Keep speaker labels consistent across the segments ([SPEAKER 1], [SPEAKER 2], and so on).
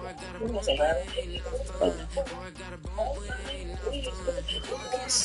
[SPEAKER 1] Boy, I got a bump with ain't not fun. Boy, I got a bump with ain't not fun.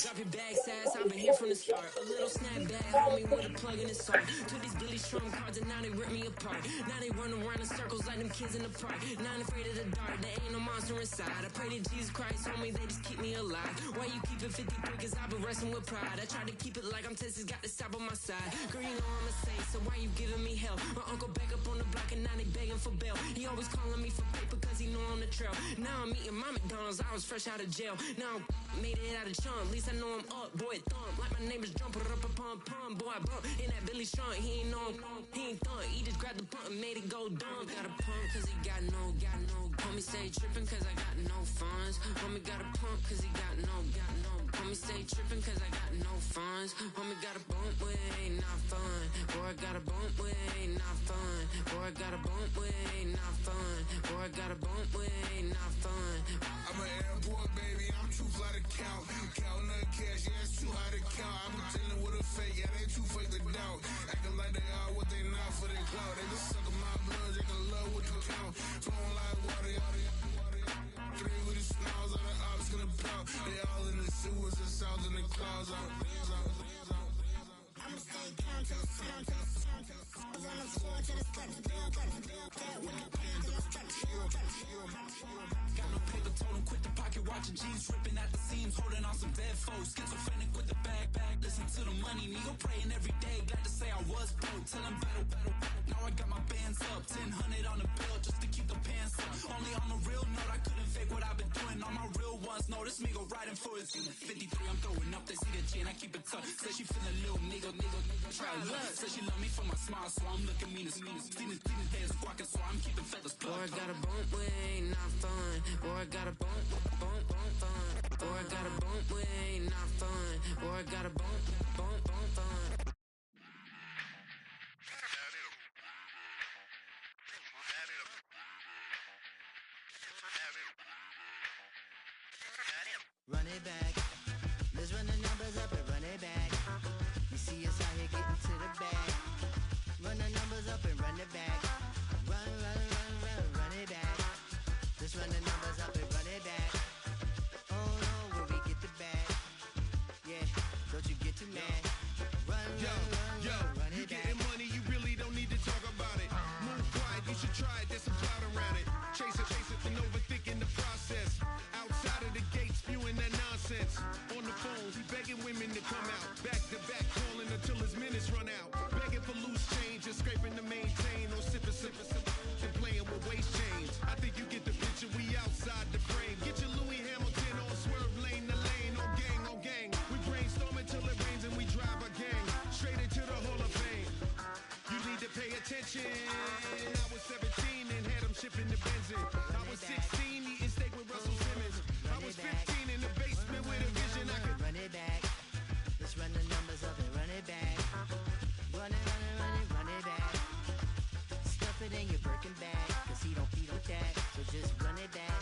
[SPEAKER 1] Drop your bag, sass, I've been here from the start. A little snapback, homie, with a plug in the sock. To these Billy Strum cards and now they rip me apart. Now they run around in circles like them kids in the park. Now I'm afraid of the dark, there ain't no monster inside. I pray to Jesus Christ, homie, they just keep me alive. Why you keep it 53? Cause I've been wrestling with pride. I try to keep it like I'm Texas, got the stop on my side. Girl, you know I'm a saint, so why you giving me hell? My uncle back up on the block and now they begging for bail. He always calling me for paper cause he know I'm the trail. Now I'm eating my McDonald's, I was fresh out of jail. Now I'm made it out of chump, at least I know I'm up, boy, thump. Like my name is Jumper, up a pump, pump. Boy, I bump in that Billy Strong, he ain't know, he ain't thump. He just grabbed the pump and made it go dumb. Got a pump cause he got no. Homie stay tripping cause I got no funds. Homie got a pump cause he got no. Homie stay tripping cause I got no funds. Homie got a bump with ain't not fun. Boy, I got a bump with ain't not fun. Boy, I got a bump with ain't not fun. Boy, I got a bump with ain't not fun.
[SPEAKER 2] I'm an airport baby, I'm too fly to count. Counting the cash, yeah, it's too high to count. I'm pretending with a fake, yeah, they too fake to doubt. Acting like they are what they not for their clout. They just sucking my blood, they can love what you count. Flowing like water, three with the smiles, all the ops gonna pout. They all in the sewers, the sounds in the clouds. I'ma stay down to the sound, to the sound, to the sound. On the floor to the steps, build up, with the pants on the steps, got no paper, told him quit the pocket, watching jeans ripping at the seams, holding on some dead foes, schizophrenic with the bag, listen to the money, nigga praying every day, glad to say I was broke, tell him battle, now I got my bands up, 1000 on the bill, just to keep the pants up, only on the real note, I couldn't fake what I've been doing, all my real ones know, this nigga riding for his 53, I'm throwing up, they see the chain, I keep it tough, say she feeling little nigga, try love, say she love me for my smile, so I'm looking mean as seen his hands squawking, so I'm keeping feathers plucked.
[SPEAKER 1] Boy, I got a bump with ain't not fun. Boy, I got a bump fun. Boy, I got a bump with ain't not fun. Boy, I got a bump fun.
[SPEAKER 3] Run it back. Let's run the numbers up and run it back. You see us out here getting to the bag. Run the numbers up and run it back. Run it back. Let's run the numbers up and run it back. Oh no, when we get the bag. Yeah, don't you get too mad. Run it back.
[SPEAKER 2] You getting money, you really don't need to talk about it. Move quiet, you should try it, there's some cloud around it. Chase it, and overthinking the process. Outside of the gate, spewing that nonsense. On the phone, he begging women to come out. Back to back, calling until his minutes run out. Begging for loose change and scraping to maintain. Or sipping, and playing with waist chains. I think you get the picture, we outside the frame. Get your Louis Hamilton on swerve lane to lane. On gang. We brainstorm until it rains and we drive a gang. Straight into the Hall of Fame. You need to pay attention. I was 17 and had him shipping the benzine. I was 16 eating steak with Russell Simmons. I was 15 in the basement with a vision. I could
[SPEAKER 3] run it back. Let's run the numbers up and run it back. Run it back. Stuff it in your Birkin bag, cause he don't feed on that. So just run it back.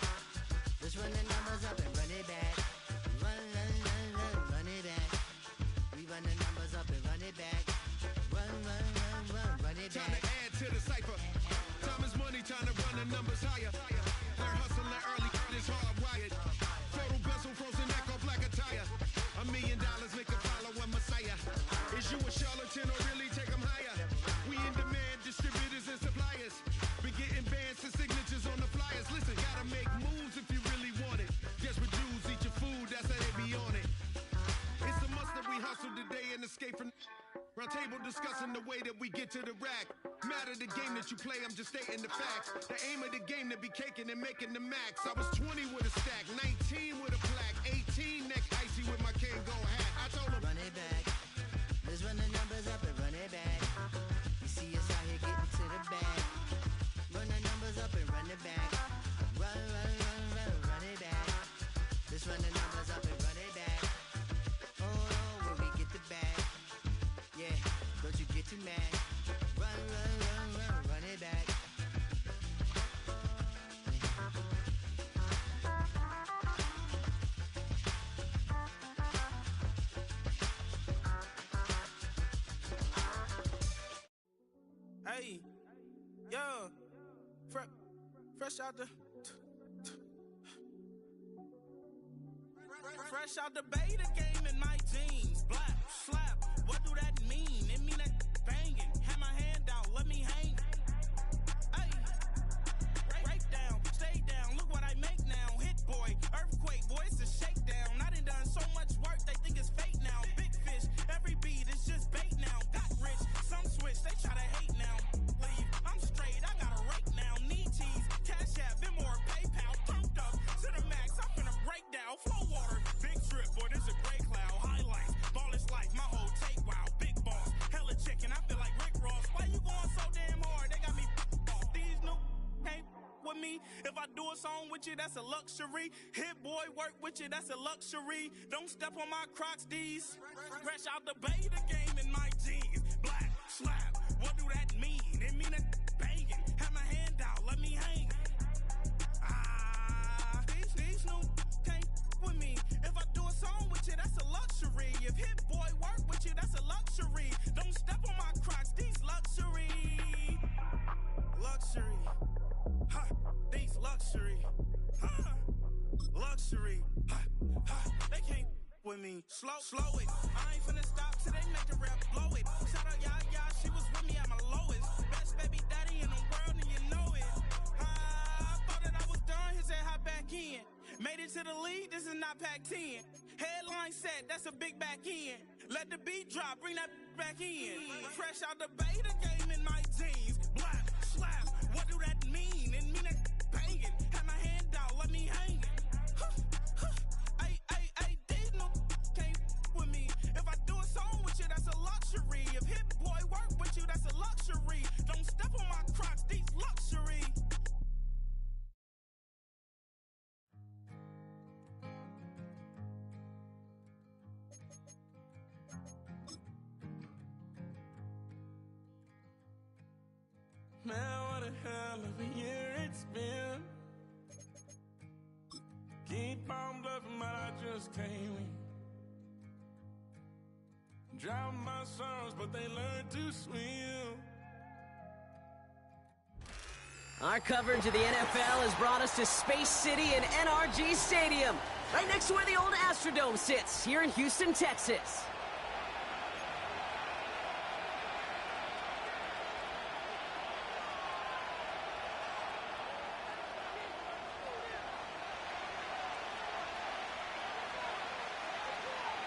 [SPEAKER 3] Let's run the numbers up and run it back. Run it back. We run the numbers up and run it back. Run it
[SPEAKER 2] time
[SPEAKER 3] back.
[SPEAKER 2] to add to the cipher. Time is money, time to run the numbers higher. Learn hustling early, it's hardwired. Total bezel, frozen neck off like a tire. $1 million make a follow a messiah. Is you a charlatan or really take them higher? We in demand, distributors and suppliers. Been getting bands and signatures on the flyers. Listen, gotta make moves if you really want it. Desperate Jews eat your food, that's how they be on it. It's a must that we hustle today and escape from. Round table discussing the way that we get to the rack. Matter the game that you play, I'm just stating the facts. The aim of the game to be caking and making the max. I was 20 with a stack, 19 with a plaque, 18 neck icy with my Kango hat. I told him,
[SPEAKER 3] run it back. Let's run the numbers up and run it back. You see us out here getting to the bag. Run the numbers up and run it back. Run it back. Let's run the numbers up and run it back. Oh no, when we get the bag. Yeah, don't you get too mad. Run it back.
[SPEAKER 4] Hey, yo, fresh out the
[SPEAKER 1] Fresh out the beta game in my jeans. Black, slap, what do that mean? It mean that banging. Have my hand out, let me hang. Hey, break down, stay down, look what I make now. Hit boy, earthquake, boy, it's a shakedown. I done so much work, they think it's fake now. Big fish, every beat is just bait now. Got rich, some switch, they try to hate now. Leave, I'm straight, I got a rake now. Need cheese, cash app, been more PayPal. Turned up to the max, I'm finna break down. Flow water, big trip, boy, this a gray cloud. Highlights, ball is life, my whole take, wow. Big boss, hella chicken, I feel like Rick Ross. Why you going so damn hard? They got me off. These new can't with me. If I do a song with you, that's a luxury. Hit boy, work with you, that's a luxury. Don't step on my Crocs, these. Fresh out the beta game in my jeans. Black, slap, what do that mean? It mean that banging. Have my hand out, let me hang. These new can't with me. If I do a song with you, that's a luxury. If hit boy work with you, that's a luxury. Don't step on my Crocs, these luxury. Luxury. Ha, these luxury. Ha, luxury. Ha, ha, they can't with me. Slow it. I ain't finna stop till they make the rap blow it. Shout out, yeah, she was with me at my lowest. Best baby daddy in the world, and you know it. I thought that I was done, he said hop back in. Made it to the lead, this is not Pac-10. Headline set, that's a big back end. Let the beat drop, bring that back in. Fresh out the beta game in my jeans. Black, slap, what do that mean? It mean that banging. Have my hand out, let me hang. Ay, these no can't with me. If I do a song with you, that's a luxury. If hit boy work with you, that's a luxury. Don't step on my Crocs, these luxury. Man, what a hell of a year it's been. Keep on bluffing, but I just can't win. Drown my sorrows, but they learn to swim.
[SPEAKER 4] Our coverage of the NFL has brought us to Space City and NRG Stadium, right next to where the old Astrodome sits, here in Houston, Texas.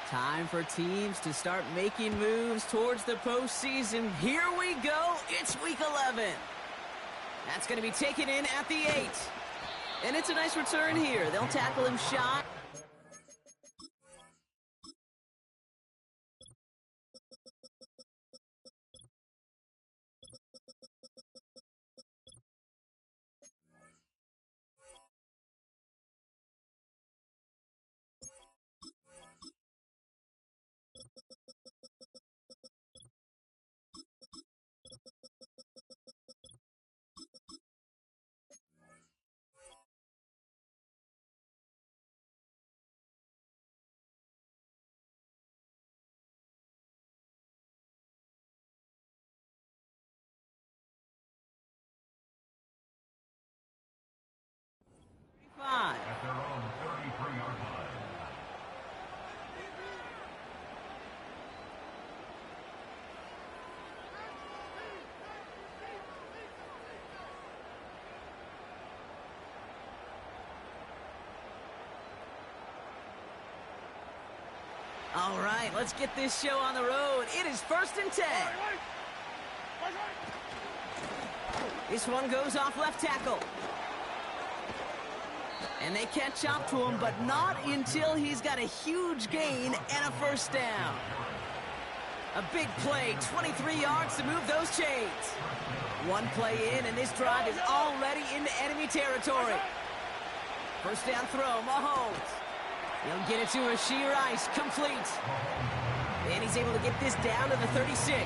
[SPEAKER 4] Time for teams to start making moves towards the postseason. Here we go. It's week 11. That's going to be taken in at the 8. And it's a nice return here. They'll tackle him shy.
[SPEAKER 5] At their own 33-yard line.
[SPEAKER 4] All right, let's get this show on the road. It is 1st and 10. This one goes off left tackle. And they catch up to him, but not until he's got a huge gain and a first down. A big play, 23 yards to move those chains. One play in, and this drive is already into enemy territory. First down throw, Mahomes. He'll get it to Rashee Rice, complete. And he's able to get this down to the 36.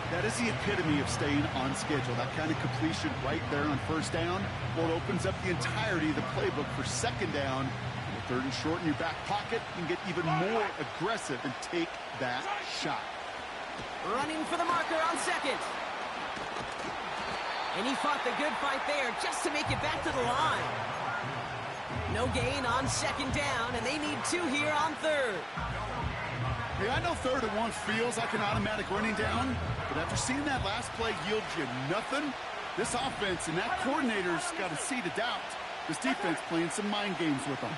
[SPEAKER 6] That is the epitome of staying on schedule. That kind of completion right there on first down. Well, it opens up the entirety of the playbook for second down. And 3rd and short in your back pocket, you can get even more aggressive and take that shot.
[SPEAKER 4] Running for the marker on second. And he fought the good fight there just to make it back to the line. No gain on second down, and they need 2 here on third.
[SPEAKER 6] Hey, I know 3rd and 1 feels like an automatic running down, but after seeing that last play yield you nothing, this offense and that coordinator's got a seed of doubt. This defense playing some mind games with them.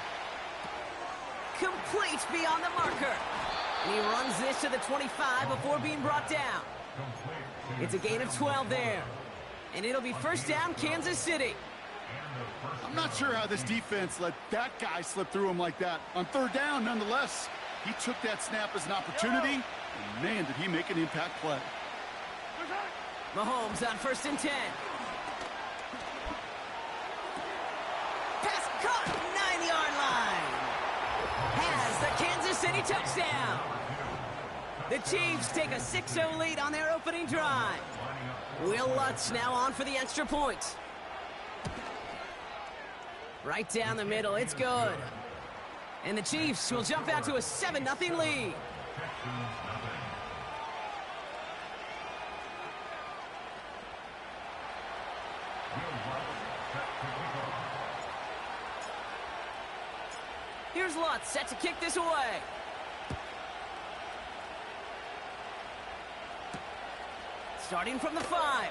[SPEAKER 4] Complete beyond the marker. And he runs this to the 25 before being brought down. It's a gain of 12 there. And it'll be first down, Kansas City.
[SPEAKER 6] I'm not sure how this defense let that guy slip through him like that. On 3rd down, nonetheless, he took that snap as an opportunity, and man, did he make an impact play.
[SPEAKER 4] Mahomes on 1st and 10. Pass caught, 9-yard line. Has the Kansas City touchdown. The Chiefs take a 6-0 lead on their opening drive. Will Lutz now on for the extra point. Right down the middle, it's good. And the Chiefs will jump out to a 7-0 lead. Here's Lutz set to kick this away. Starting from the 5.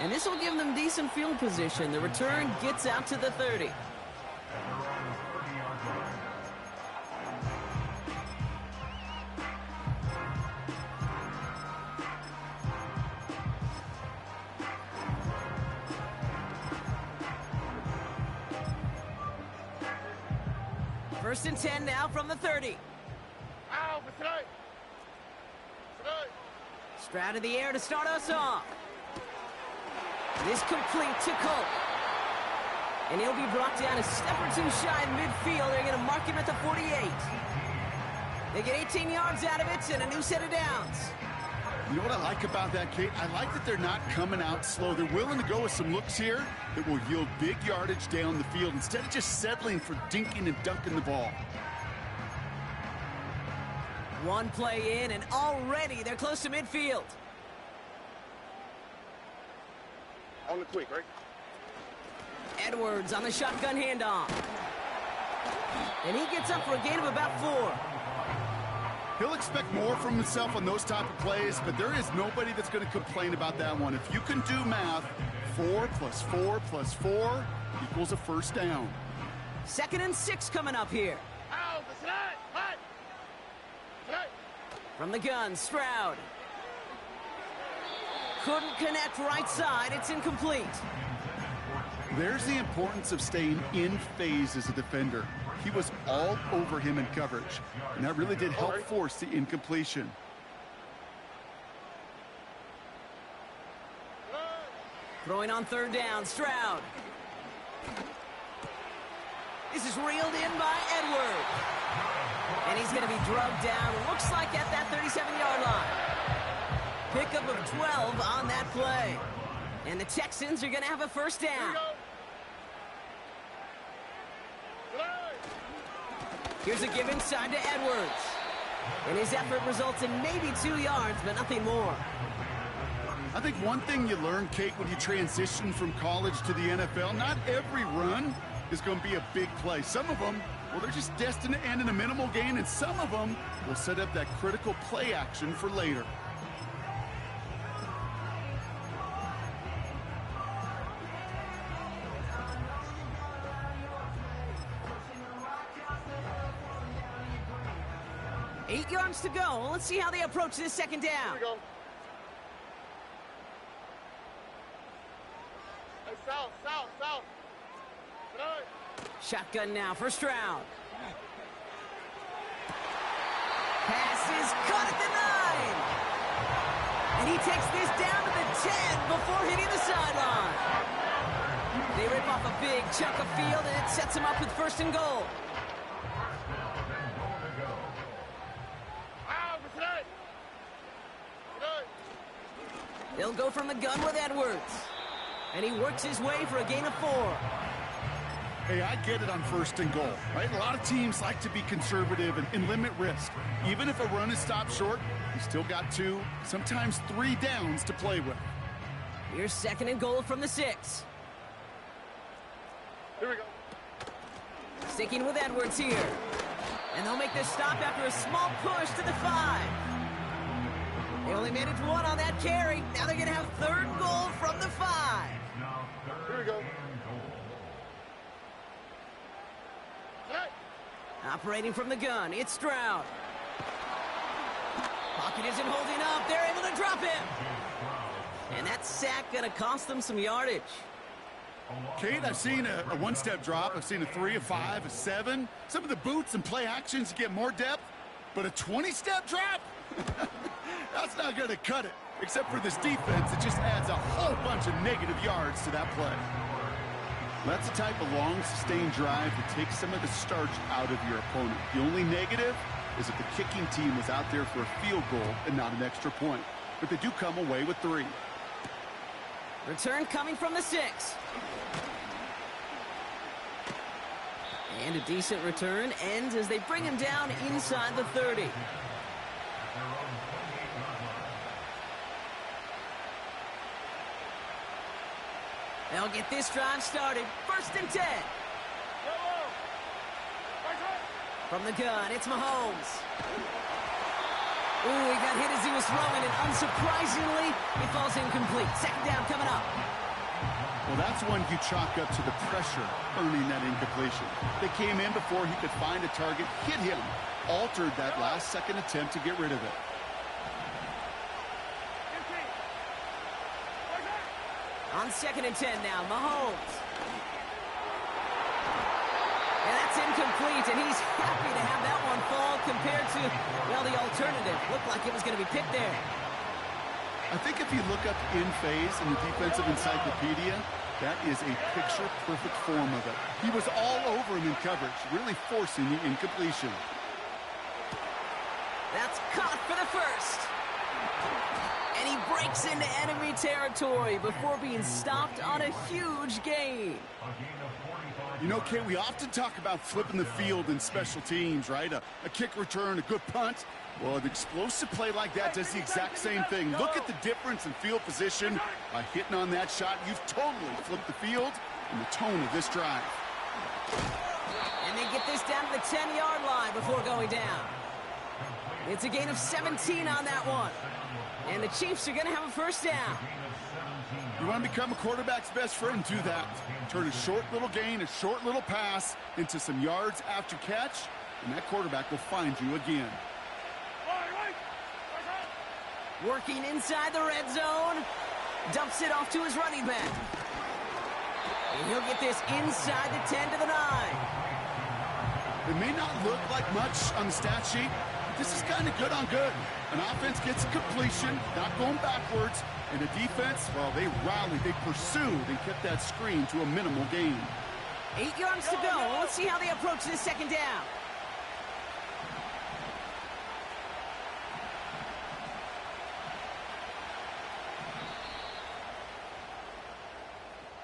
[SPEAKER 4] And this will give them decent field position. The return gets out to the 30. First and 10 now from the 30. Stroud in the air to start us off. This complete to Colt. And he'll be brought down a step or two shy of midfield. They're going to mark him at the 48. They get 18 yards out of it and a new set of downs.
[SPEAKER 6] You know what I like about that, Kate? I like that they're not coming out slow. They're willing to go with some looks here that will yield big yardage down the field instead of just settling for dinking and dunking the ball.
[SPEAKER 4] One play in, and already they're close to midfield.
[SPEAKER 7] On the quick, right?
[SPEAKER 4] Edwards on the shotgun handoff. And he gets up for a gain of about 4.
[SPEAKER 6] He'll expect more from himself on those type of plays, but there is nobody that's going to complain about that one. If you can do math, 4 plus 4 plus 4 equals a first down.
[SPEAKER 4] 2nd and 6 coming up here. From the gun, Stroud. Couldn't connect right side. It's incomplete.
[SPEAKER 6] There's the importance of staying in phase as a defender. He was all over him in coverage, and that really did help force the incompletion.
[SPEAKER 4] Throwing on 3rd down, Stroud. This is reeled in by Edwards. And he's going to be drugged down, looks like at that 37-yard line. Pickup of 12 on that play. And the Texans are going to have a first down. Here's a give inside to Edwards. And his effort results in maybe 2 yards, but nothing more.
[SPEAKER 6] I think one thing you learn, Kate, when you transition from college to the NFL, not every run is going to be a big play. Some of them, well, they're just destined to end in a minimal gain, and some of them will set up that critical play action for later.
[SPEAKER 4] Eight yards to go. Let's see how they approach this second down.
[SPEAKER 7] Here we go. Hey, south.
[SPEAKER 4] Shotgun now for Stroud. Pass is caught at the 9. And he takes this down to the 10 before hitting the sideline. They rip off a big chunk of field, and it sets him up with 1st and goal. They'll go from the gun with Edwards. And he works his way for a gain of 4.
[SPEAKER 6] Hey, I get it on 1st and goal, right? A lot of teams like to be conservative and limit risk. Even if a run is stopped short, you still got 2, sometimes 3 downs to play with.
[SPEAKER 4] Here's 2nd and goal from the 6.
[SPEAKER 7] Here we go.
[SPEAKER 4] Sticking with Edwards here. And they'll make this stop after a small push to the 5. They only made it to 1 on that carry. Now they're going to have 3rd goal from the 5.
[SPEAKER 7] Here we go.
[SPEAKER 4] Operating from the gun, it's Stroud. Pocket isn't holding up. They're able to drop him. And that sack going to cost them some yardage.
[SPEAKER 6] Kate, I've seen a one-step drop. I've seen a 3, a 5, a 7. Some of the boots and play actions get more depth. But a 20-step drop? That's not going to cut it. Except for this defense, it just adds a whole bunch of negative yards to that play. That's the type of long, sustained drive that takes some of the starch out of your opponent. The only negative is if the kicking team was out there for a field goal and not an extra point. But they do come away with 3.
[SPEAKER 4] Return coming from the 6. And a decent return ends as they bring him down inside the 30. They'll get this drive started. 1st and 10. From the gun, it's Mahomes. Ooh, he got hit as he was throwing, and unsurprisingly, it falls incomplete. 2nd down coming up.
[SPEAKER 6] Well, that's one you chalk up to the pressure earning that incompletion. They came in before he could find a target, hit him, altered that last-second attempt to get rid of it.
[SPEAKER 4] On 2nd and 10 now, Mahomes. And that's incomplete, and he's happy to have that one fall compared to, well, the alternative. Looked like it was going to be picked there.
[SPEAKER 6] I think if you look up in phase in the defensive encyclopedia, that is a picture-perfect form of it. He was all over him in coverage, really forcing the incompletion.
[SPEAKER 4] That's caught for the 1st. And he breaks into enemy territory before being stopped on a huge gain.
[SPEAKER 6] You know, Kay, we often talk about flipping the field in special teams, right? A kick return, a good punt. Well, an explosive play like that does the exact same thing. Look at the difference in field position. By hitting on that shot, you've totally flipped the field and the tone of this drive.
[SPEAKER 4] And they get this down to the 10-yard line before going down. It's a gain of 17 on that one. And the Chiefs are going to have a 1st down.
[SPEAKER 6] You want to become a quarterback's best friend, do that. Turn a short little gain, a short little pass into some yards after catch, and that quarterback will find you again.
[SPEAKER 4] Working inside the red zone. Dumps it off to his running back. And he'll get this inside the 10 to the 9.
[SPEAKER 6] It may not look like much on the stat sheet, but this is kind of good on good. An offense gets a completion, not going backwards, and the defense, well, they rallied, they pursued, and kept that screen to a minimal gain.
[SPEAKER 4] 8 yards to go. Let's see how they approach this 2nd down.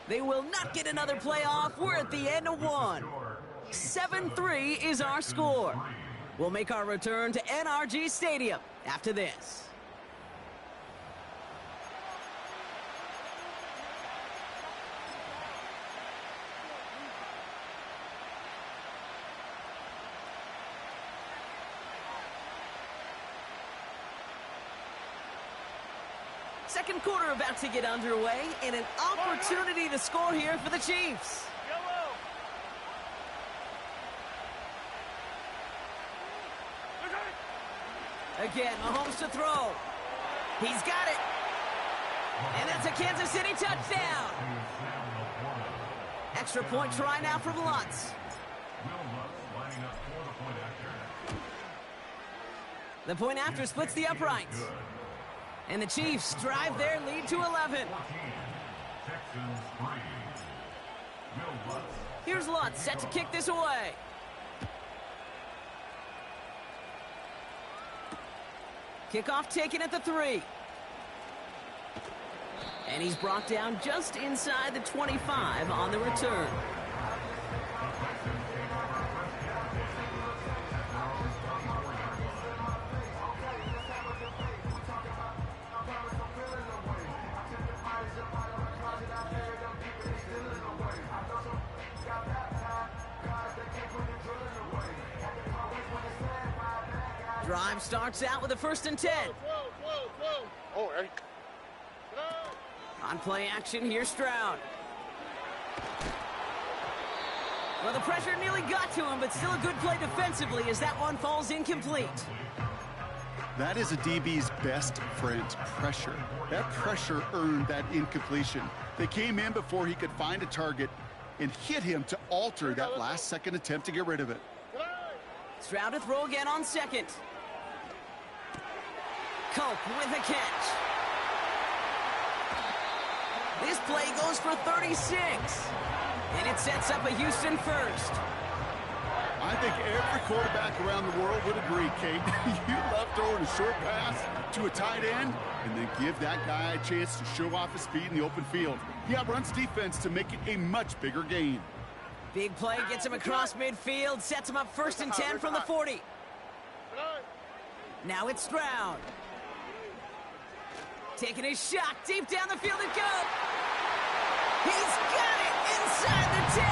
[SPEAKER 4] They will not get another play off. We're at the end of 1. 7-3 is our score. We'll make our return to NRG Stadium after this. Second quarter about to get underway, and an opportunity to score here for the Chiefs. Again, Mahomes to throw. He's got it. And that's a Kansas City touchdown. Extra point try now from Lutz. The point after splits the uprights. And the Chiefs drive their lead to 11. Here's Lutz set to kick this away. Kickoff taken at the 3. And he's brought down just inside the 25 on the return. drive starts out with a 1st and 10.
[SPEAKER 7] Oh, ready?
[SPEAKER 4] On play action, here's Stroud. Well, the pressure nearly got to him, but still a good play defensively as that one falls incomplete.
[SPEAKER 6] That is a DB's best friend, pressure. That pressure earned that incompletion. They came in before he could find a target and hit him to alter that last-second attempt to get rid of it.
[SPEAKER 4] Stroud to throw again on 2nd. Culp with a catch. This play goes for 36. And it sets up a Houston 1st.
[SPEAKER 6] I think every quarterback around the world would agree, Kate. You love throwing a short pass to a tight end and then give that guy a chance to show off his speed in the open field. He outruns defense to make it a much bigger gain.
[SPEAKER 4] Big play gets him across midfield, sets him up 1st and 10 from the 40. Now it's Stroud. Taking his shot deep down the field it goes. He's got it inside the 10.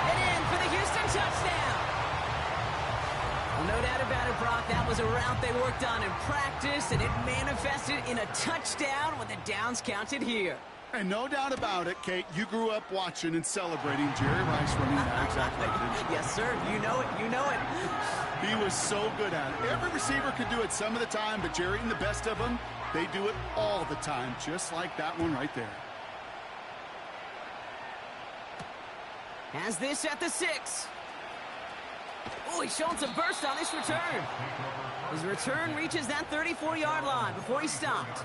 [SPEAKER 4] And in for the Houston touchdown. No doubt about it, Brock. That was a route they worked on in practice, and it manifested in a touchdown with the downs counted here.
[SPEAKER 6] And no doubt about it, Kate, you grew up watching and celebrating Jerry Rice running that exact play, didn't you?
[SPEAKER 4] Yes, sir. You know it. You know it.
[SPEAKER 6] He was so good at it. Every receiver could do it some of the time, but Jerry and the best of them, they do it all the time, just like that one right there.
[SPEAKER 4] Has this at the 6. Oh, he's showing some burst on this return. His return reaches that 34-yard line before he stopped.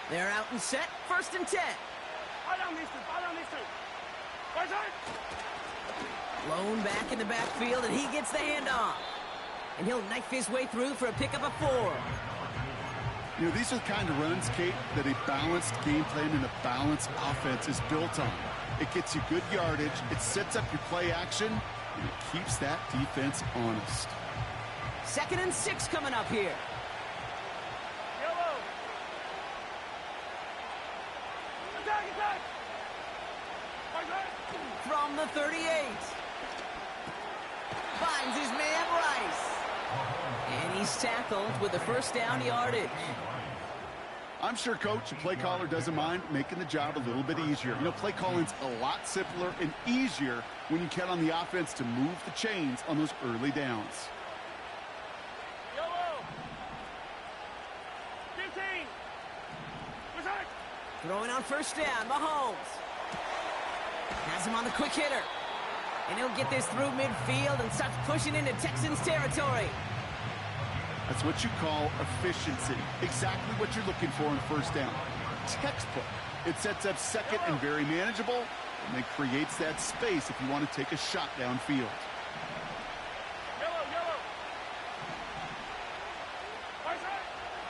[SPEAKER 4] They're out and set, 1st and 10. Lone back in the backfield, and he gets the handoff. And he'll knife his way through for a pickup of 4.
[SPEAKER 6] You know, these are the kind of runs, Kate, that a balanced game plan and a balanced offense is built on. It gets you good yardage, it sets up your play action, and it keeps that defense honest.
[SPEAKER 4] 2nd and 6 coming up here. From the 38. Finds his man Rice. And he's tackled with the 1st down yardage.
[SPEAKER 6] I'm sure, Coach, the play caller doesn't mind making the job a little bit easier. You know, play calling's a lot simpler and easier when you count on the offense to move the chains on those early downs.
[SPEAKER 4] Throwing on 1st down, Mahomes. Has him on the quick hitter. And he'll get this through midfield and starts pushing into Texans territory.
[SPEAKER 6] That's what you call efficiency. Exactly what you're looking for in 1st down. Textbook. It sets up 2nd and very manageable, and then creates that space if you want to take a shot downfield.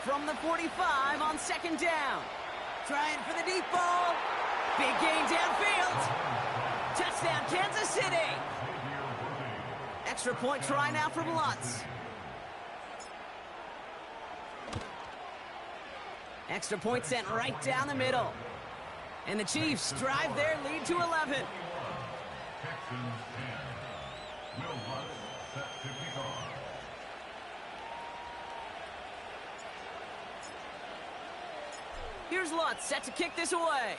[SPEAKER 4] From the 45 on 2nd down. Trying for the deep ball. Big gain downfield. Touchdown, Kansas City. Extra point try now from Lutz. Extra point sent right down the middle. And the Chiefs drive their lead to 11.
[SPEAKER 5] Texans 10. Will Lutz set to kick off.
[SPEAKER 4] Here's Lutz set to kick this away.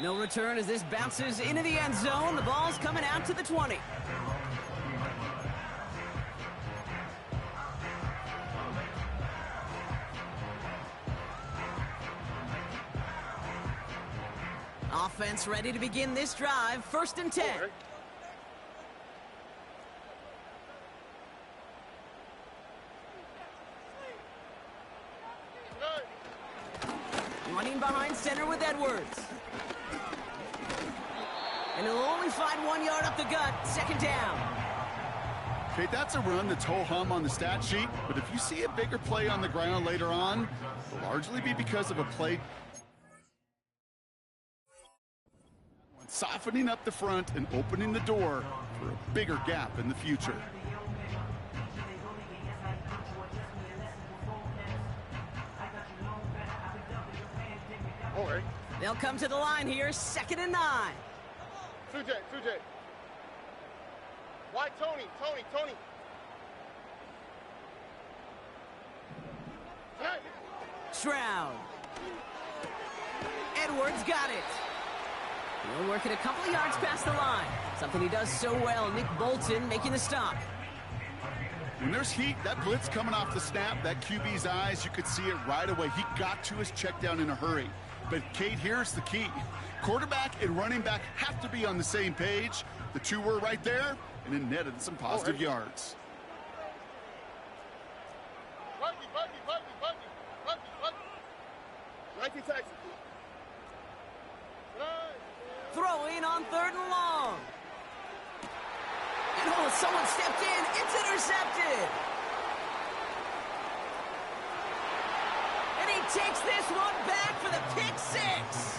[SPEAKER 4] No return as this bounces into the end zone. The ball's coming out to the 20. Offense ready to begin this drive. 1st and 10. Running behind center with Edwards. And he'll only find 1 yard up the gut. 2nd down.
[SPEAKER 6] Okay, that's a run that's ho-hum on the stat sheet, but if you see a bigger play on the ground later on, it'll largely be because of a play softening up the front and opening the door for a bigger gap in the future.
[SPEAKER 7] All right.
[SPEAKER 4] They'll come to the line here, 2nd and 9.
[SPEAKER 7] Sujay. Why Tony? Tonight.
[SPEAKER 4] Stroud. Edwards got it. He'll work it a couple of yards past the line. Something he does so well. Nick Bolton making the stop.
[SPEAKER 6] When there's heat, that blitz coming off the snap, that QB's eyes, you could see it right away. He got to his check down in a hurry. But, Kate, here's the key. Quarterback and running back have to be on the same page. The two were right there, and it netted some positive yards.
[SPEAKER 7] Buggy. 19 Texas.
[SPEAKER 4] Throwing on 3rd and long. And oh, someone stepped in. It's intercepted. And he takes this one back for the pick 6.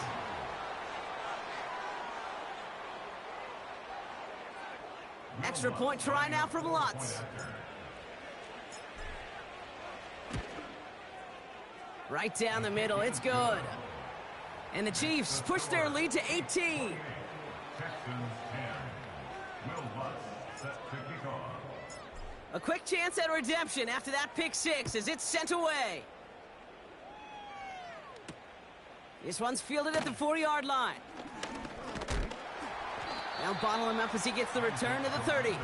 [SPEAKER 4] Extra point try now from Lutz. Right down the middle. It's good. And the Chiefs push their lead to 18.
[SPEAKER 5] Texans 10. Will Lutz set to kick off.
[SPEAKER 4] A quick chance at redemption after that pick 6 as it's sent away. This one's fielded at the 4-yard line. They'll bottle him up as he gets the return to the 30.
[SPEAKER 5] The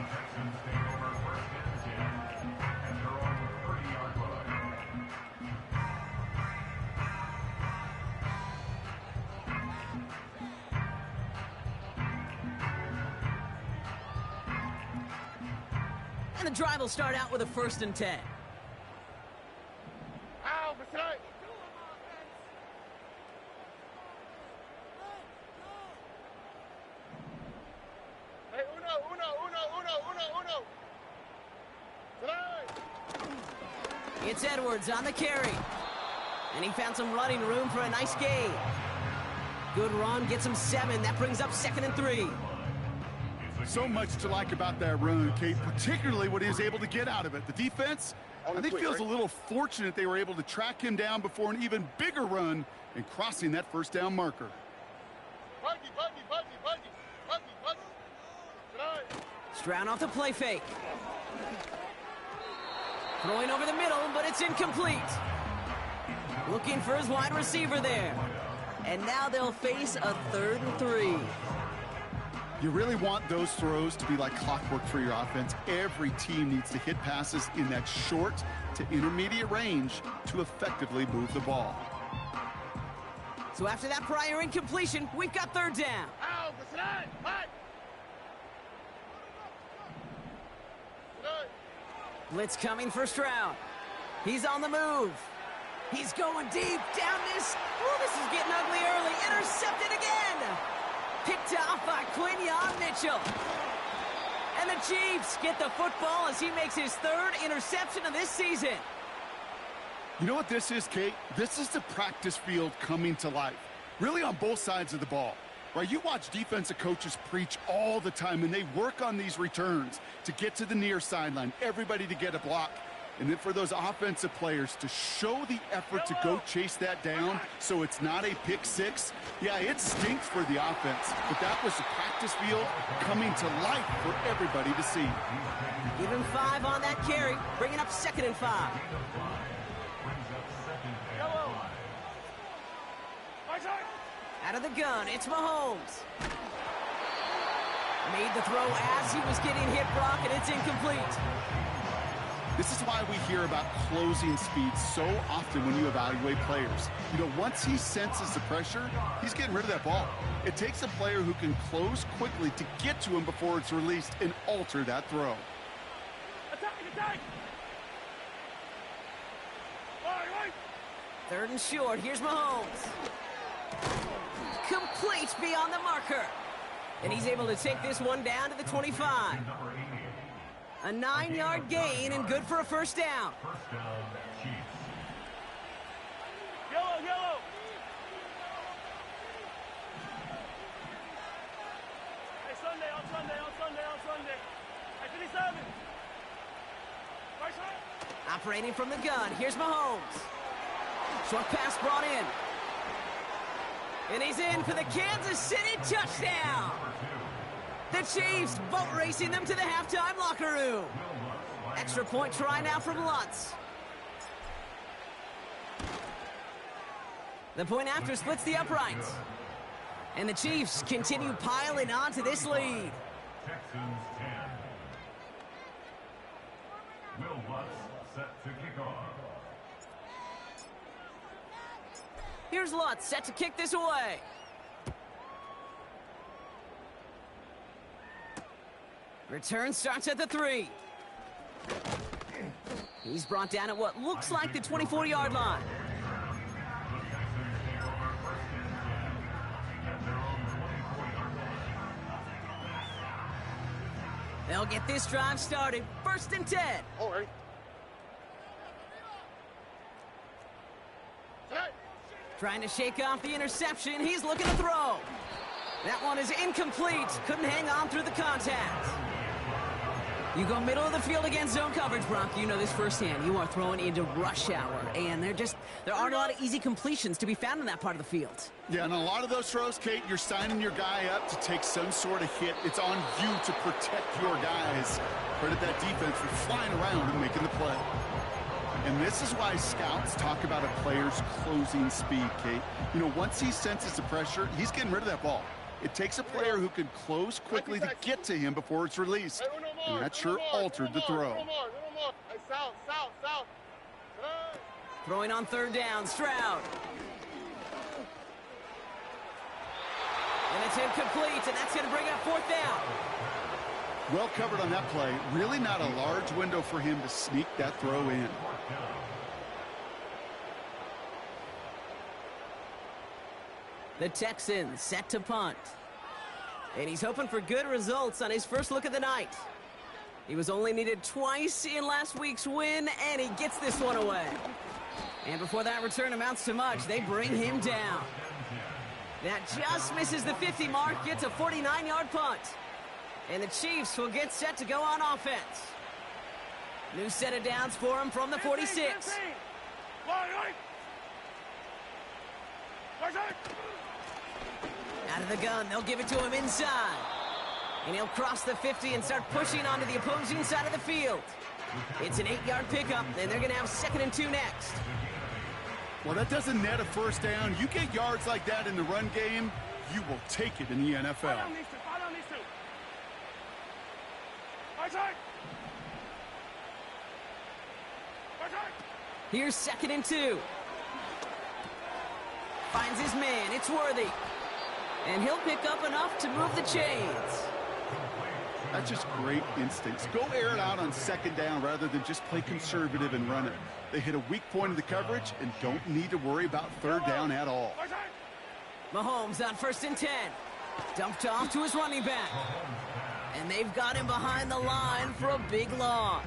[SPEAKER 5] Texans take over 1st and 10 at their own 30-yard line.
[SPEAKER 4] And the drive will start out with a 1st and 10.
[SPEAKER 7] Ow, beside. Hey, uno. Tonight.
[SPEAKER 4] It's Edwards on the carry. And he found some running room for a nice gain. Good run, gets him 7. That brings up 2nd and 3.
[SPEAKER 6] So much to like about that run, Kate, particularly what he was able to get out of it. The defense, I think, feels a little fortunate they were able to track him down before an even bigger run and crossing that 1st down marker.
[SPEAKER 7] Buggy. Tonight.
[SPEAKER 4] Stroud off the play fake. Throwing over the middle, but it's incomplete. Looking for his wide receiver there. And now they'll face a 3rd and 3.
[SPEAKER 6] You really want those throws to be like clockwork for your offense. Every team needs to hit passes in that short to intermediate range to effectively move the ball.
[SPEAKER 4] So after that prior incompletion, we've got 3rd down.
[SPEAKER 7] Ow, beside. What? Tonight.
[SPEAKER 4] Blitz coming for Stroud. He's on the move. He's going deep down this. Oh, this is getting ugly early. Intercepted again. Picked off by Quinyon Mitchell. And the Chiefs get the football as he makes his 3rd interception of this season.
[SPEAKER 6] You know what this is, Kate? This is the practice field coming to life. Really on both sides of the ball. Right? You watch defensive coaches preach all the time, and they work on these returns to get to the near sideline, everybody to get a block. And then for those offensive players to show the effort to go chase that down so it's not a pick 6, yeah, it stinks for the offense. But that was the practice field coming to life for everybody to see.
[SPEAKER 4] Give him 5 on that carry, bringing up 2nd and 5. Out of the gun, it's Mahomes. Made the throw as he was getting hit, Brock, and it's incomplete.
[SPEAKER 6] This is why we hear about closing speed so often when you evaluate players. You know, once he senses the pressure, he's getting rid of that ball. It takes a player who can close quickly to get to him before it's released and alter that throw.
[SPEAKER 7] Attack!
[SPEAKER 4] 3rd and short, here's Mahomes. Complete beyond the marker. And he's able to take this one down to the 25. A 9-yard gain and good for a 1st down.
[SPEAKER 5] First down, Chiefs.
[SPEAKER 7] Yellow! Hey, Sunday. Hey, 57.
[SPEAKER 4] Operating from the gun, here's Mahomes. Short pass brought in. And he's in for the Kansas City touchdown. The Chiefs boat racing them to the halftime locker room. Extra point try now from Lutz. The point after splits the uprights. And the Chiefs continue piling on to this lead.
[SPEAKER 5] Texans 10. Will Lutz set to kick off.
[SPEAKER 4] Here's Lutz set to kick this away. Return starts at the 3. He's brought down at what looks like the 24-yard line. They'll get this drive started. 1st and 10.
[SPEAKER 7] All right.
[SPEAKER 4] Trying to shake off the interception. He's looking to throw. That one is incomplete. Couldn't hang on through the contact. You go middle of the field against zone coverage, Brock. You know this firsthand. You are throwing into rush hour, and there aren't a lot of easy completions to be found in that part of the field.
[SPEAKER 6] Yeah, and a lot of those throws, Kate, you're signing your guy up to take some sort of hit. It's on you to protect your guys. Credit that defense for flying around and making the play. And this is why scouts talk about a player's closing speed, Kate. You know, once he senses the pressure, he's getting rid of that ball. It takes a player who can close quickly to get to him before it's released. And that sure altered the throw.
[SPEAKER 4] Throwing on 3rd down, Stroud. And it's incomplete, and that's going to bring up 4th down.
[SPEAKER 6] Well covered on that play. Really not a large window for him to sneak that throw in.
[SPEAKER 4] The Texans set to punt. And he's hoping for good results on his first look of the night. He was only needed twice in last week's win, and he gets this one away. And before that return amounts to much, they bring him down. That just misses the 50 mark, gets a 49-yard punt. And the Chiefs will get set to go on offense. New set of downs for him from the 46. Out of the gun, they'll give it to him inside. And he'll cross the 50 and start pushing onto the opposing side of the field. It's an 8-yard pickup, and they're going to have 2nd and 2 next.
[SPEAKER 6] Well, that doesn't net a first down. You get yards like that in the run game, you will take it in the NFL.
[SPEAKER 4] Here's 2nd and 2. Finds his man. It's Worthy. And he'll pick up enough to move the chains.
[SPEAKER 6] That's just great instincts. Go air it out on 2nd down rather than just play conservative and run it. They hit a weak point in the coverage and don't need to worry about 3rd down at all.
[SPEAKER 4] Mahomes on 1st and 10. Dumped off to his running back. And they've got him behind the line for a big loss.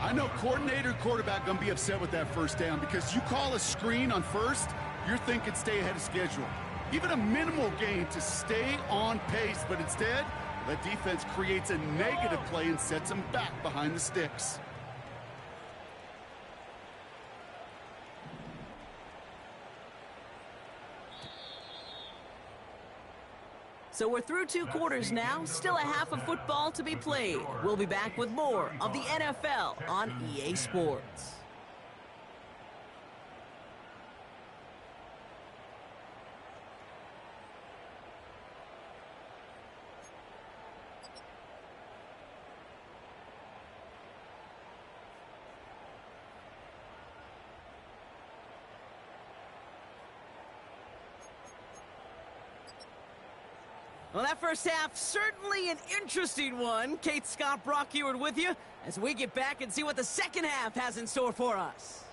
[SPEAKER 6] I know coordinator and quarterback going to be upset with that 1st down because you call a screen on 1st, you're thinking stay ahead of schedule. Even a minimal gain to stay on pace, but instead, the defense creates a negative play and sets them back behind the sticks.
[SPEAKER 4] So we're through 2 quarters now, still a half of football to be played. We'll be back with more of the NFL on EA Sports. Well, that first half, certainly an interesting one. Kate, Scott, Brock Eward with you as we get back and see what the second half has in store for us.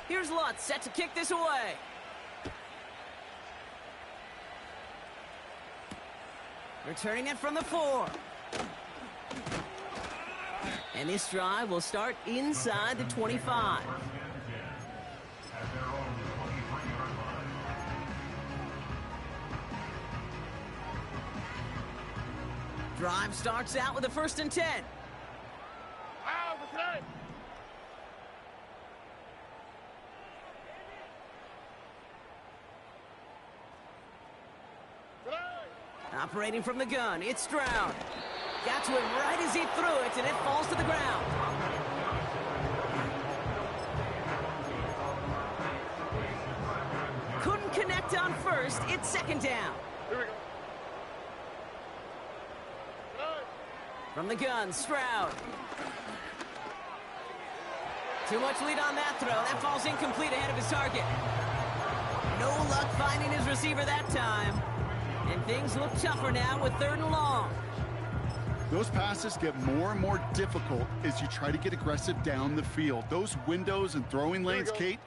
[SPEAKER 4] Here's Lutz set to kick this away. Returning it from the 4. And this drive will start inside the 25. Drive starts out with a 1st and 10.
[SPEAKER 7] Wow, what's that?
[SPEAKER 4] Operating from the gun, it's Stroud. Got to him right as he threw it, and it falls to the ground. Couldn't connect on 1st, it's 2nd down.
[SPEAKER 7] Here we go.
[SPEAKER 4] From the gun, Stroud. Too much lead on that throw. That falls incomplete ahead of his target. No luck finding his receiver that time. And things look tougher now with 3rd and long.
[SPEAKER 6] Those passes get more and more difficult as you try to get aggressive down the field. Those windows and throwing lanes, Kate,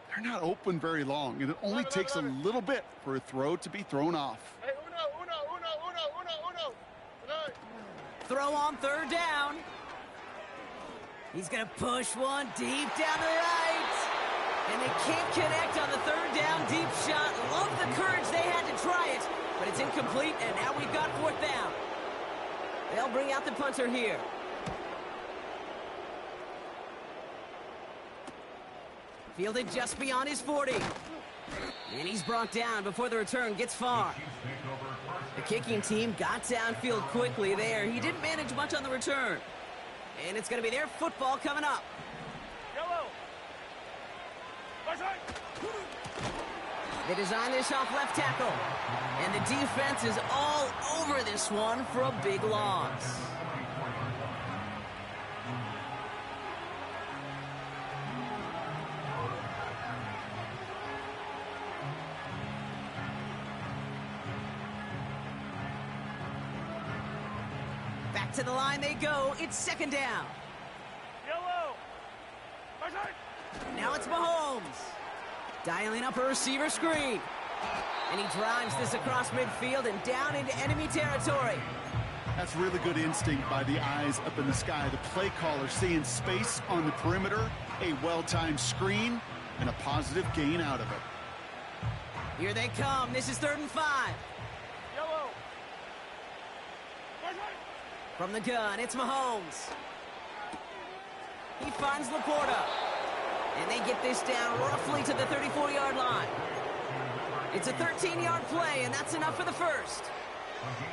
[SPEAKER 6] they're not open very long, and it only takes a little bit for a throw to be thrown off.
[SPEAKER 7] Hey, uno. Tonight.
[SPEAKER 4] Throw on 3rd down. He's going to push one deep down the right. And they can't connect on the 3rd down deep shot. Love the courage they had to try it, but it's incomplete, and now we've got 4th down. They'll bring out the punter here. Fielded just beyond his 40. And he's brought down before the return gets far. The kicking team got downfield quickly there. He didn't manage much on the return. And it's going to be their football coming up.
[SPEAKER 7] Yellow. Right side.
[SPEAKER 4] They design this off left tackle. And the defense is all over this one for a big loss. Back to the line they go. It's 2nd down.
[SPEAKER 7] Yellow. Right side.
[SPEAKER 4] Now it's Mahomes. Dialing up a receiver screen. And he drives this across midfield and down into enemy territory.
[SPEAKER 6] That's really good instinct by the eyes up in the sky. The play caller seeing space on the perimeter, a well-timed screen, and a positive gain out of it.
[SPEAKER 4] Here they come. This is 3rd and 5.
[SPEAKER 7] Yellow. Right side.
[SPEAKER 4] From the gun, it's Mahomes. He finds Laporta. And they get this down roughly to the 34-yard line. It's a 13-yard play, and that's enough for the 1st.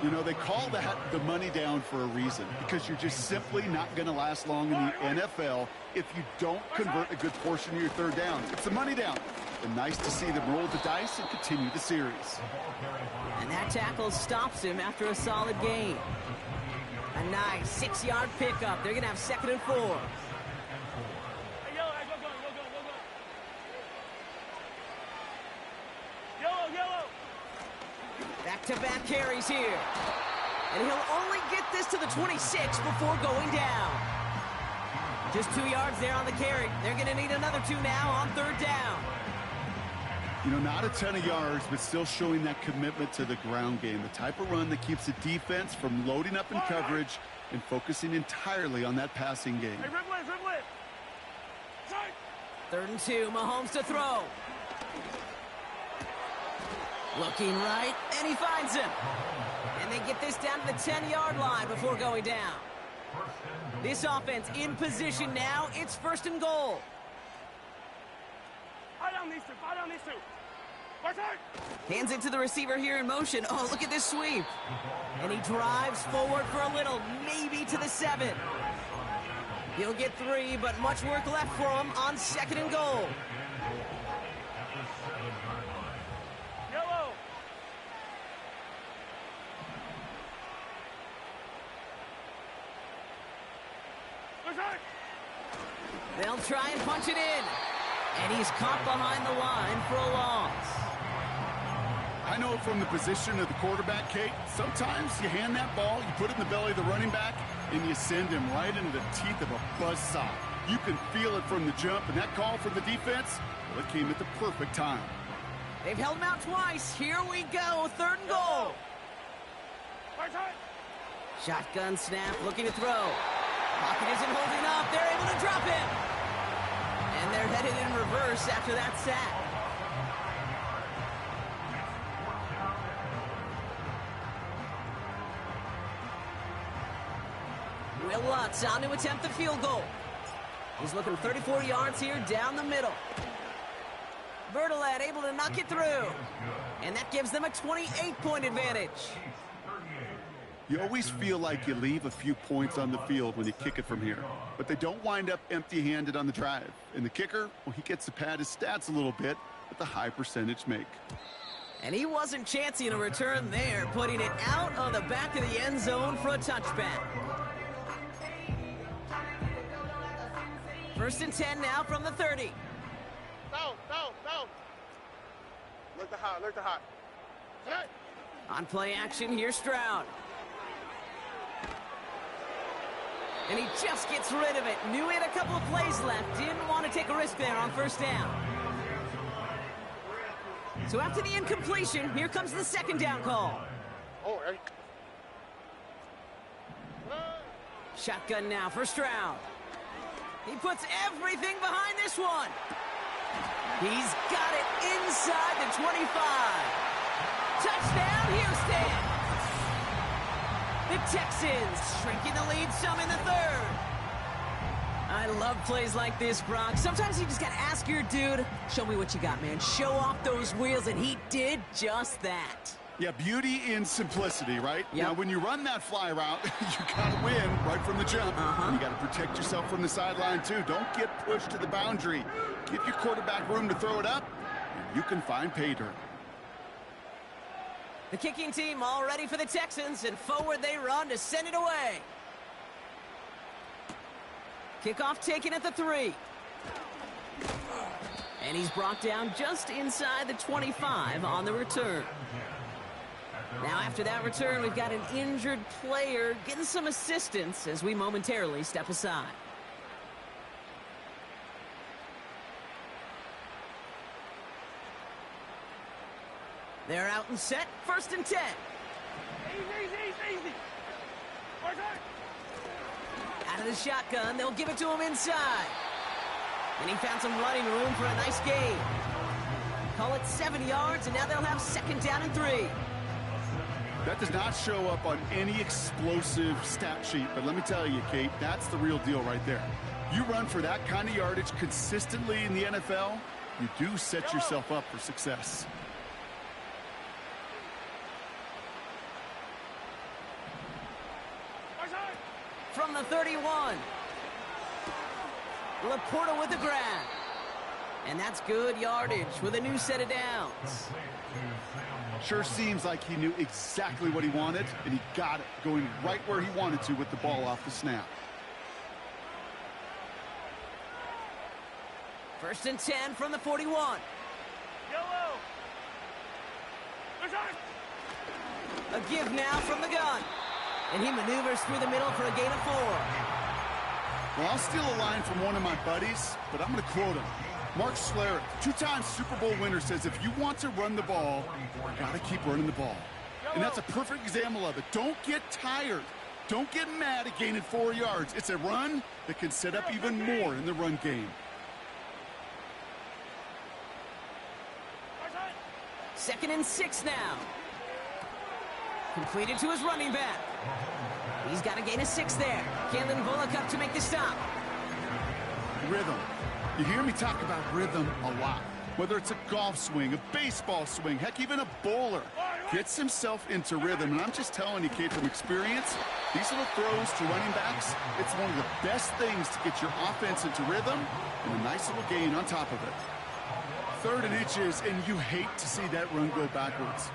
[SPEAKER 6] You know, they call that the money down for a reason, because you're just simply not going to last long in the NFL if you don't convert a good portion of your 3rd downs. It's the money down. And nice to see them roll the dice and continue the series.
[SPEAKER 4] And that tackle stops him after a solid gain. A nice 6-yard pickup. They're going to have 2nd and 4.
[SPEAKER 7] Hey, yellow. Hey, go. Yellow.
[SPEAKER 4] Back-to-back carries here. And he'll only get this to the 26 before going down. Just 2 yards there on the carry. They're going to need another 2 now on 3rd down.
[SPEAKER 6] You know, not a ton of yards, but still showing that commitment to the ground game. The type of run that keeps the defense from loading up in coverage and focusing entirely on that passing game.
[SPEAKER 7] Hey, rip lane. Side.
[SPEAKER 4] 3rd and 2, Mahomes to throw. Looking right, and he finds him. And they get this down to the 10-yard line before going down. This offense in position now. It's 1st and goal.
[SPEAKER 7] Fire down these two. Right side.
[SPEAKER 4] Hands it to the receiver here in motion. Oh, look at this sweep. And he drives forward for a little, maybe to the 7. He'll get 3, but much work left for him on 2nd and goal.
[SPEAKER 7] Yellow. Right side.
[SPEAKER 4] They'll try and punch it in. And he's caught behind the line for a loss.
[SPEAKER 6] I know from the position of the quarterback, Kate, sometimes you hand that ball, you put it in the belly of the running back, and you send him right into the teeth of a buzzsaw. You can feel it from the jump, and that call from the defense, well, it came at the perfect time.
[SPEAKER 4] They've held him out twice. Here we go, 3rd and goal.
[SPEAKER 7] Right side.
[SPEAKER 4] Shotgun snap, looking to throw. Pocket isn't holding up. They're able to drop him. And they're headed in reverse after that sack. It's on to attempt the field goal. He's looking 34 yards here down the middle. Bertolet able to knock it through. And that gives them a 28-point advantage.
[SPEAKER 6] You always feel like you leave a few points on the field when you kick it from here. But they don't wind up empty-handed on the drive. And the kicker, well, he gets to pad his stats a little bit with a high percentage make.
[SPEAKER 4] And he wasn't chancing a return there, putting it out of the back of the end zone for a touchback. 1st and 10 now from the 30.
[SPEAKER 7] No. Look the hot. Hey.
[SPEAKER 4] On play action, here's Stroud. And he just gets rid of it. Knew he had a couple of plays left. Didn't want to take a risk there on 1st down. So after the incompletion, here comes the 2nd down call.
[SPEAKER 7] Oh, hey.
[SPEAKER 4] Shotgun now for Stroud. He puts everything behind this one. He's got it inside the 25. Touchdown, Houston. The Texans shrinking the lead some in the 3rd. I love plays like this, Brock. Sometimes you just got to ask your dude, show me what you got, man. Show off those wheels, and he did just that.
[SPEAKER 6] Yeah, beauty in simplicity, right?
[SPEAKER 4] Yep.
[SPEAKER 6] Now, when you run that fly route, you got to win right from the jump. And you got to protect yourself from the sideline, too. Don't get pushed to the boundary. Give your quarterback room to throw it up, and you can find pay dirt.
[SPEAKER 4] The kicking team all ready for the Texans, and forward they run to send it away. Kickoff taken at the 3. And he's brought down just inside the 25 on the return. Now, after that return, we've got an injured player getting some assistance as we momentarily step aside. They're out and set. 1st and 10.
[SPEAKER 7] Easy. Where's that?
[SPEAKER 4] Out of the shotgun, they'll give it to him inside. And he found some running room for a nice gain. Call it 7 yards, and now they'll have 2nd down and 3.
[SPEAKER 6] That does not show up on any explosive stat sheet, but let me tell you, Kate, that's the real deal right there. You run for that kind of yardage consistently in the NFL, you do set yourself up for success.
[SPEAKER 4] From the 31. Laporta with the grab. And that's good yardage with a new set of downs.
[SPEAKER 6] Sure seems like he knew exactly what he wanted, and he got it, going right where he wanted to with the ball off the snap.
[SPEAKER 4] 1st and 10 from the 41.
[SPEAKER 7] Yellow.
[SPEAKER 4] A give now from the gun. And he maneuvers through the middle for a gain of 4.
[SPEAKER 6] Well, I'll steal a line from one of my buddies, but I'm going to quote him. Mark Schlereth, 2-time Super Bowl winner, says if you want to run the ball, you got to keep running the ball. And that's a perfect example of it. Don't get tired. Don't get mad at gaining 4 yards. It's a run that can set up even more in the run game.
[SPEAKER 4] 2nd and 6 now. Completed to his running back. He's got a gain of 6 there. Kalen Bullock up to make the stop.
[SPEAKER 6] Rhythm. You hear me talk about rhythm a lot. Whether it's a golf swing, a baseball swing, heck, even a bowler gets himself into rhythm. And I'm just telling you, Kate, from experience, these little throws to running backs, it's one of the best things to get your offense into rhythm and a nice little gain on top of it. 3rd and inches, and you hate to see that run go backwards.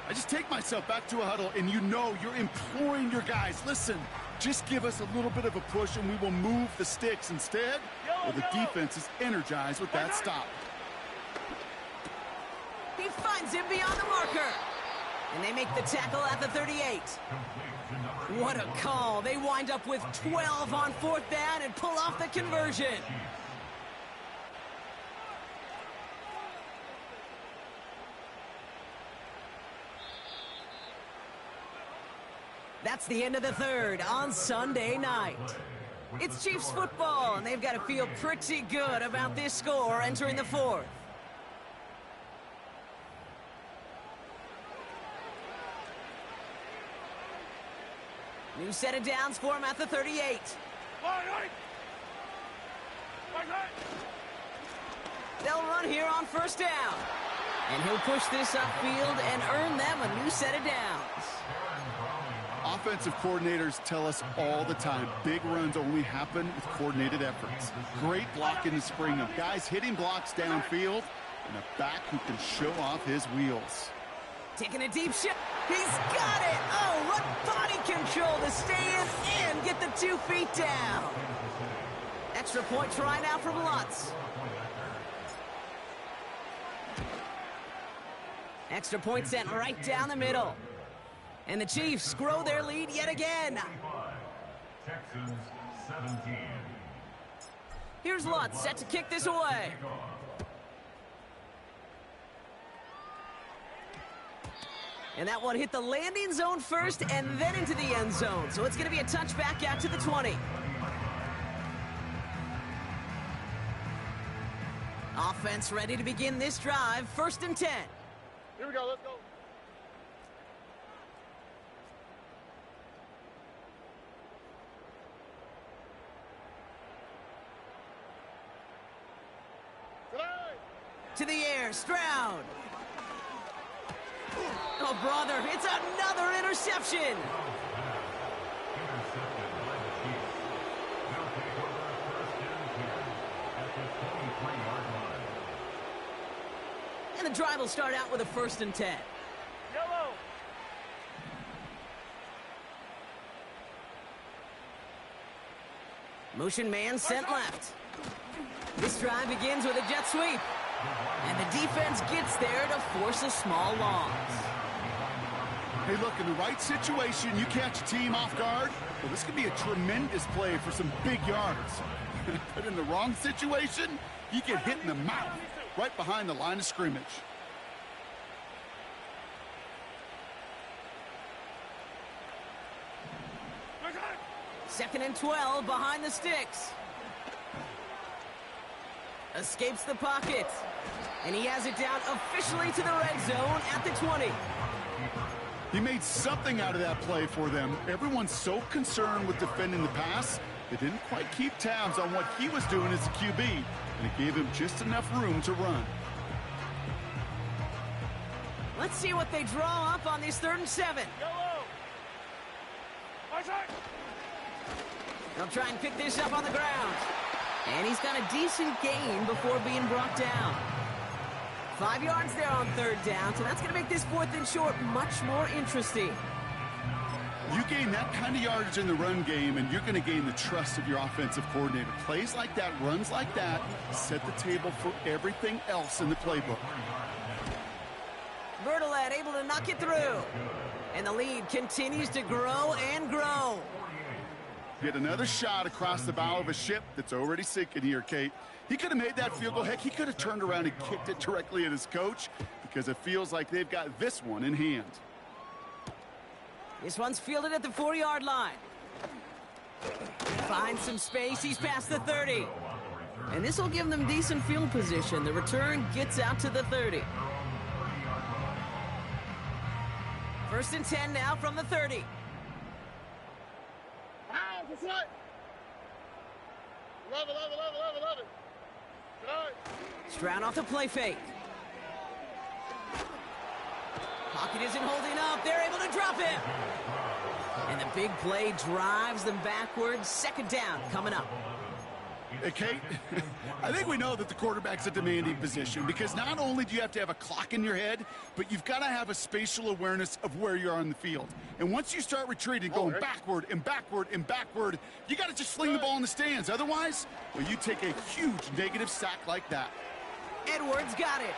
[SPEAKER 6] I just take myself back to a huddle, and you know you're imploring your guys, listen, just give us a little bit of a push, and we will move the sticks instead. Well, the defense is energized with that stop.
[SPEAKER 4] He finds him beyond the marker. And they make the tackle at the 38. What a call. They wind up with 12 on 4th down and pull off the conversion. That's the end of the 3rd on Sunday night. It's Chiefs football, and they've got to feel pretty good about this score entering the 4th. New set of downs for him at the 38. They'll run here on first down. And he'll push this upfield and earn them a new set of downs.
[SPEAKER 6] Offensive coordinators tell us all the time, big runs only happen with coordinated efforts. Great block in the spring of guys hitting blocks downfield and a back who can show off his wheels.
[SPEAKER 4] Taking a deep shot. He's got it. Oh, what body control to stay in and get the 2 feet down. Extra point try now from Lutz. Extra point sent right down the middle. And the Chiefs grow their lead yet again.
[SPEAKER 5] Texans 17.
[SPEAKER 4] Here's Lutz set to kick this away. And that one hit the landing zone first and then into the end zone. So it's going to be a touchback out to the 20. Offense ready to begin this drive. 1st and 10.
[SPEAKER 7] Here we go, let's go.
[SPEAKER 4] To the air, Stroud. Oh, brother, it's another interception.
[SPEAKER 5] Intercepted by the Chiefs. They'll take over 1st and 10 at the 23-yard line.
[SPEAKER 4] And the drive will start out with a 1st and 10.
[SPEAKER 7] Yellow.
[SPEAKER 4] Motion man sent left. This drive begins with a jet sweep. And the defense gets there to force a small loss.
[SPEAKER 6] Hey, look, in the right situation, you catch a team off guard. Well, this could be a tremendous play for some big yards. But in the wrong situation, you get hit in the mouth right behind the line of scrimmage.
[SPEAKER 4] Second and 12 behind the sticks. Escapes the pocket. And he has it down officially to the red zone at the 20.
[SPEAKER 6] He made something out of that play for them. Everyone's so concerned with defending the pass, they didn't quite keep tabs on what he was doing as a QB, and it gave him just enough room to run.
[SPEAKER 4] Let's see what they draw up on this 3rd and 7.
[SPEAKER 7] Yellow.
[SPEAKER 4] They'll try and pick this up on the ground. And he's got a decent gain before being brought down. 5 yards there on 3rd down, so that's going to make this 4th and short much more interesting.
[SPEAKER 6] You gain that kind of yardage in the run game, and you're going to gain the trust of your offensive coordinator. Plays like that, runs like that, set the table for everything else in the playbook.
[SPEAKER 4] Bertolet able to knock it through. And the lead continues to grow and grow.
[SPEAKER 6] Get another shot across the bow of a ship that's already sinking here, Kate. He could have made that field goal. Heck, he could have turned around and kicked it directly at his coach because it feels like they've got this one in hand.
[SPEAKER 4] This one's fielded at the 4-yard line. Finds some space. He's past the 30. And this will give them decent field position. The return gets out to the 30. 1st and 10 now from the 30.
[SPEAKER 7] Love it.
[SPEAKER 4] Stroud off the play fake. Pocket isn't holding up. They're able to drop him. And the big play drives them backwards. 2nd down coming up.
[SPEAKER 6] Hey, Kate, I think we know that the quarterback's a demanding position because not only do you have to have a clock in your head, but you've got to have a spatial awareness of where you are on the field. And once you start retreating, going backward and backward and backward, you got to just fling the ball in the stands. Otherwise, well, you take a huge negative sack like that.
[SPEAKER 4] Edwards got it.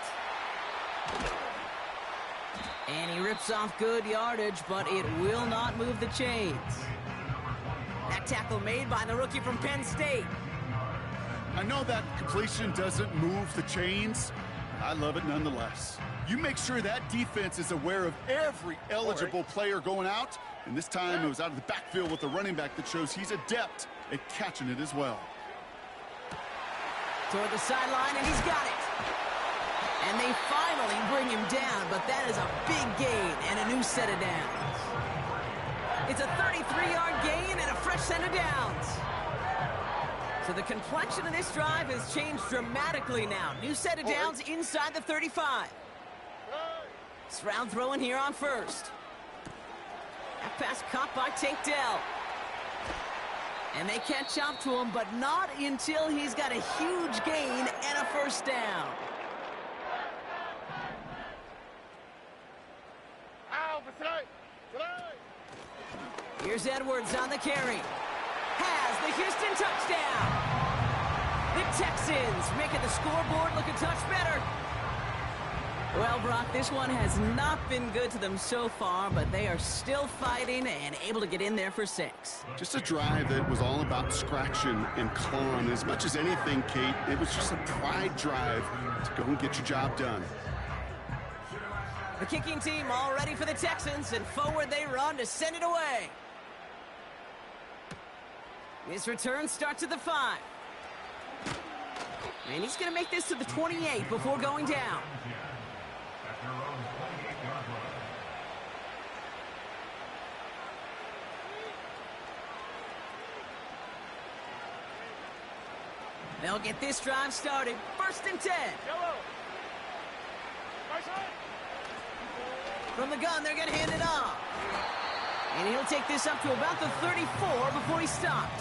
[SPEAKER 4] And he rips off good yardage, but it will not move the chains. That tackle made by the rookie from Penn State.
[SPEAKER 6] I know that completion doesn't move the chains. I love it nonetheless. You make sure that defense is aware of every eligible player going out, and this time it was out of the backfield with the running back that shows he's adept at catching it as well.
[SPEAKER 4] Toward the sideline, and he's got it. And they finally bring him down, but that is a big gain and a new set of downs. It's a 33-yard gain and a fresh set of downs. So the complexion of this drive has changed dramatically now. New set of downs inside the 35. Stroud throwing here on first. That pass caught by Tank Dell. And they catch up to him, but not until he's got a huge gain and a first down. Here's Edwards on the carry. Has the Houston touchdown. The Texans making the scoreboard look a touch better. Well, Brock, this one has not been good to them so far, but they are still fighting and able to get in there for 6.
[SPEAKER 6] Just a drive that was all about scratching and clawing. As much as anything, Kate, it was just a pride drive to go and get your job done.
[SPEAKER 4] The kicking team all ready for the Texans, and forward they run to send it away. His return starts at the 5. And he's going to make this to the 28 before going down. They'll get this drive started. 1st and 10. From the gun, they're going to hand it off. And he'll take this up to about the 34 before he stopped.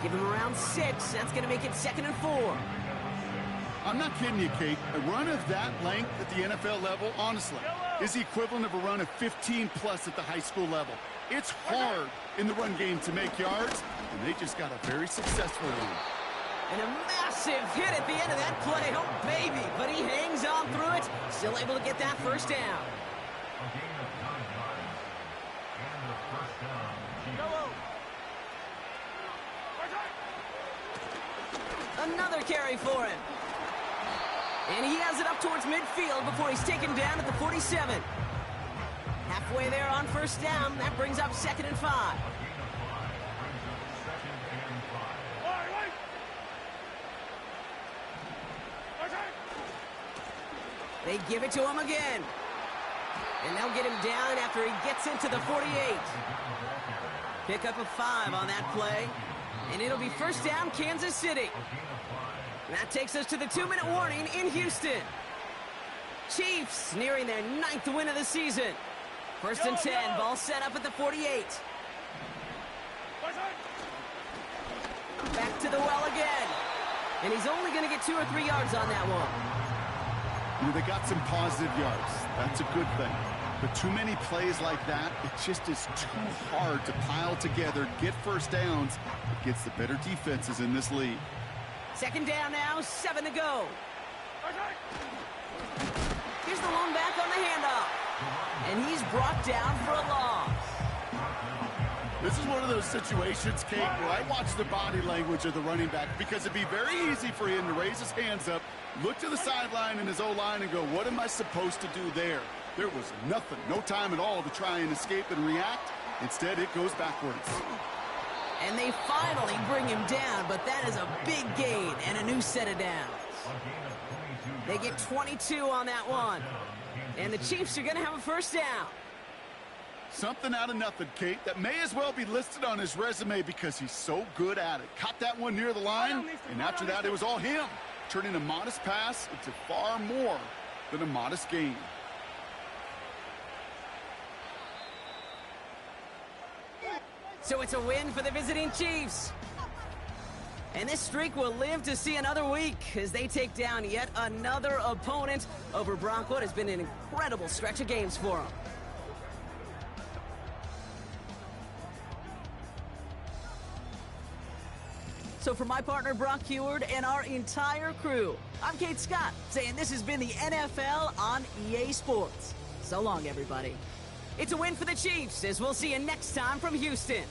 [SPEAKER 4] Give him around 6. That's going to make it 2nd and 4.
[SPEAKER 6] I'm not kidding you, Kate. A run of that length at the NFL level, honestly, is the equivalent of a run of 15-plus at the high school level. It's hard in the run game to make yards, and they just got a very successful one.
[SPEAKER 4] And a massive hit at the end of that play. Oh, baby. But he hangs on through it. Still able to get that first down. Another carry for him. And he has it up towards midfield before he's taken down at the 47. Halfway there on first down. That brings up 2nd and 5. They give it to him again. And they'll get him down after he gets into the 48. Pick up a 5 on that play. And it'll be first down, Kansas City. And that takes us to the 2-minute warning in Houston. Chiefs nearing their 9th win of the season. 1st and 10, ball set up at the 48. Back to the well again. And he's only going to get 2 or 3 yards on that one.
[SPEAKER 6] You know, they got some positive yards. That's a good thing. But too many plays like that, it just is too hard to pile together, get first downs against the better defenses in this league.
[SPEAKER 4] 2nd down now, 7 to go. Here's the lone back on the handoff. And he's brought down for a loss.
[SPEAKER 6] This is one of those situations, Kate, where I watch the body language of the running back because it'd be very easy for him to raise his hands up, look to the sideline in his O-line and go, what am I supposed to do there? There was nothing, no time at all to try and escape and react. Instead, it goes backwards.
[SPEAKER 4] And they finally bring him down, but that is a big gain and a new set of downs. They get 22 on that one. And the Chiefs are going to have a first down.
[SPEAKER 6] Something out of nothing, Kate, that may as well be listed on his resume because he's so good at it. Caught that one near the line, and after that, it was all him, turning a modest pass into far more than a modest gain.
[SPEAKER 4] So it's a win for the visiting Chiefs. And this streak will live to see another week as they take down yet another opponent over Brock. What has been an incredible stretch of games for them. So for my partner Brock Heward and our entire crew, I'm Kate Scott saying this has been the NFL on EA Sports. So long, everybody. It's a win for the Chiefs as we'll see you next time from Houston.